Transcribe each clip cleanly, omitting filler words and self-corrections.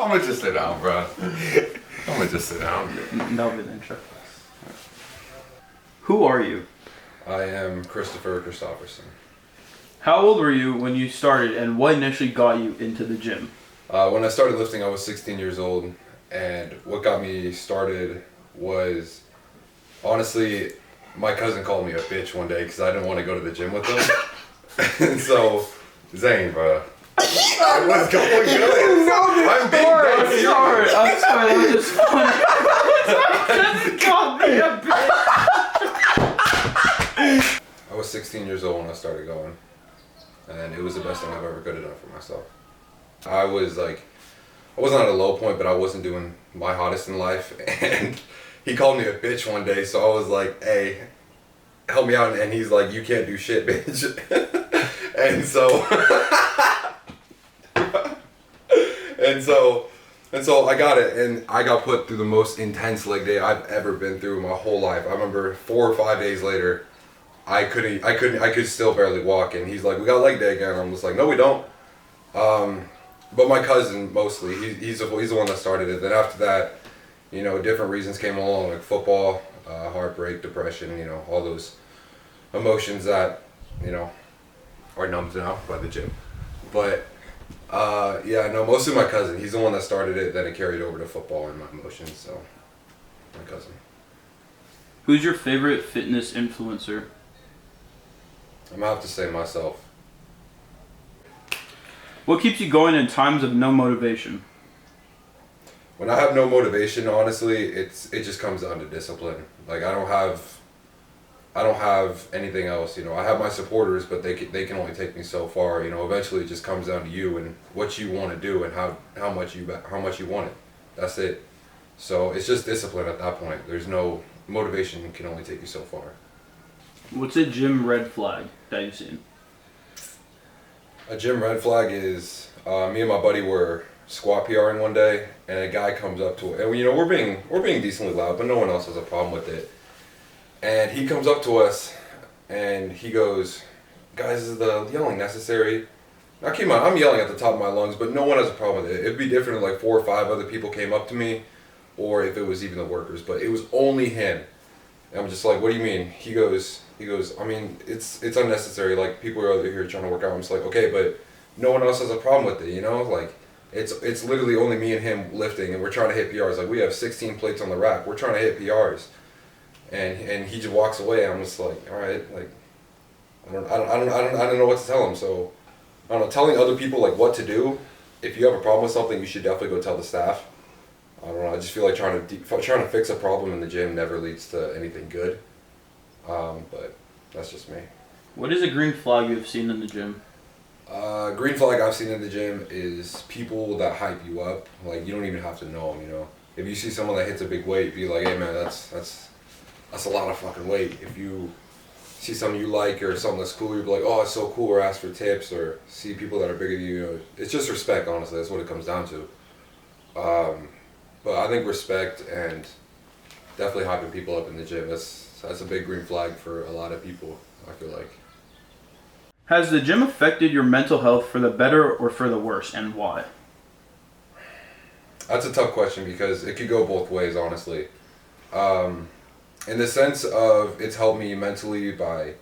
gonna just sit down, bro. I'm gonna just sit down. That'll be the intro. Who are you? I am Christopher Christopherson. How old were you when you started, and what initially got you into the gym? When I started lifting, I was 16 years old, and what got me started was, honestly, my cousin called me a bitch one day because I didn't want to go to the gym with him. And so, Zane, bro. What's going on? I'm being dead serious. I'm sorry, that was just funny. Cousin called me a bitch. I was 16 years old when I started going, and it was the best thing I've ever could have done for myself. I wasn't at a low point, but I wasn't doing my hottest in life, and he called me a bitch one day, so I was like, hey, help me out, and he's like, you can't do shit, bitch. and so I got it, and I got put through the most intense leg day I've ever been through my whole life. I remember 4 or 5 days later, I could still barely walk, and he's like, we got leg day again. I'm just like, no, we don't. But my cousin, mostly, he's the one that started it. Then after that, you know, different reasons came along, like football, heartbreak, depression, you know, all those emotions that, you know, are numbed now by the gym. But, yeah, no, mostly my cousin. He's the one that started it, then it carried over to football and my emotions, so, my cousin. Who's your favorite fitness influencer? I'm gonna have to say myself. What keeps you going in times of no motivation? When I have no motivation, honestly, it just comes down to discipline. Like I don't have anything else. You know, I have my supporters, but they can only take me so far. You know, eventually it just comes down to you and what you want to do and how much you want it. That's it. So it's just discipline at that point. There's no motivation can only take you so far. What's a gym red flag that you've seen? A gym red flag is me and my buddy were squat PRing one day, and a guy comes up to it, and you know we're being decently loud, but no one else has a problem with it. And he comes up to us, and he goes, "Guys, is the yelling necessary?" Now keep in mind, I'm yelling at the top of my lungs, but no one has a problem with it. It'd be different if like 4 or 5 other people came up to me, or if it was even the workers, but it was only him. And I'm just like, "What do you mean?" He goes, I mean, it's unnecessary. Like people are over here trying to work out. I'm just like, okay, but no one else has a problem with it, you know? Like it's literally only me and him lifting, and we're trying to hit PRs. Like we have 16 plates on the rack. We're trying to hit PRs, and he just walks away. I'm just like, all right, like I don't know what to tell him. So I don't know. Telling other people like what to do. If you have a problem with something, you should definitely go tell the staff. I don't know. I just feel like trying to fix a problem in the gym never leads to anything good. But that's just me. What is a green flag you've seen in the gym? Green flag I've seen in the gym is people that hype you up. Like you don't even have to know them. You know, if you see someone that hits a big weight, be like, hey man, that's a lot of fucking weight. If you see something you like or something that's cool, you'll be like, oh, it's so cool, or ask for tips, or see people that are bigger than you. You know, it's just respect. Honestly, that's what it comes down to. But I think respect and definitely hyping people up in the gym. That's a big green flag for a lot of people, I feel like. Has the gym affected your mental health for the better or for the worse, and why? That's a tough question because it could go both ways, honestly. In the sense of it's helped me mentally by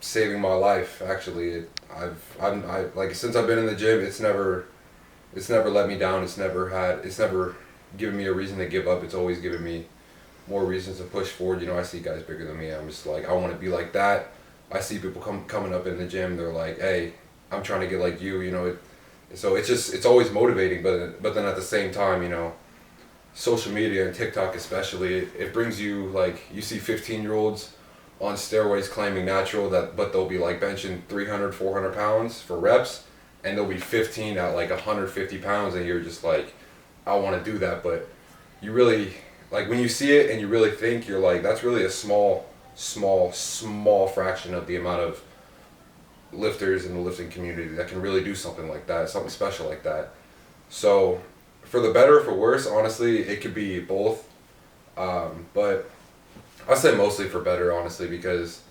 saving my life. Actually, like since I've been in the gym, it's never let me down. It's never given me a reason to give up. It's always given me more reasons to push forward. You know, I see guys bigger than me. I'm just like, I want to be like that. I see people coming up in the gym. They're like, hey, I'm trying to get like you. You know, so it's always motivating. But then at the same time, you know, social media and TikTok especially, it brings you like you see 15-year-olds on steroids claiming natural but they'll be like benching 300, 400 pounds for reps, and they'll be 15 at like 150 pounds, and you're just like, I want to do that, but you really. Like when you see it and you really think, you're like, that's really a small fraction of the amount of lifters in the lifting community that can really do something like that, something special like that. So for the better or for worse, honestly, it could be both. But I'd say mostly for better, honestly, because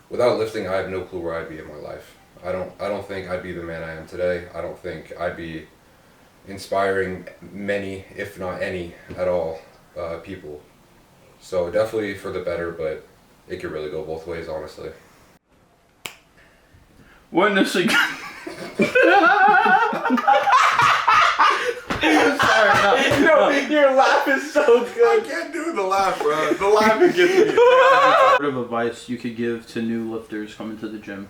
without lifting, I have no clue where I'd be in my life. I don't think I'd be the man I am today. I don't think I'd be inspiring many, if not any, at all, people. So definitely for the better, but it could really go both ways, honestly. Witnessing. Your laugh is so good. I can't do the laugh, bro. The laugh gets me. What of advice you could give to new lifters coming to the gym?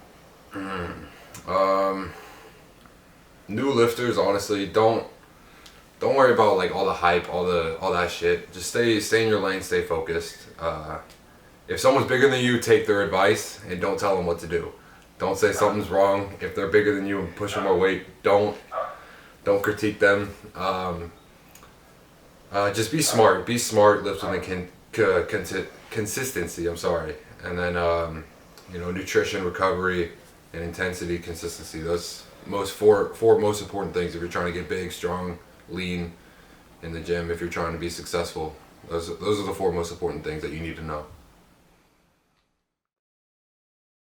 New lifters, honestly, don't worry about like all the hype, all that shit. Just stay in your lane, stay focused. If someone's bigger than you, take their advice and don't tell them what to do. Don't say something's wrong. If they're bigger than you and pushing more weight, don't critique them. Just be smart. Be smart. Lift with consistency. I'm sorry. And then nutrition, recovery, and intensity, consistency. Those four most important things if you're trying to get big, strong, lean in the gym. If you're trying to be successful, those are the four most important things that you need to know.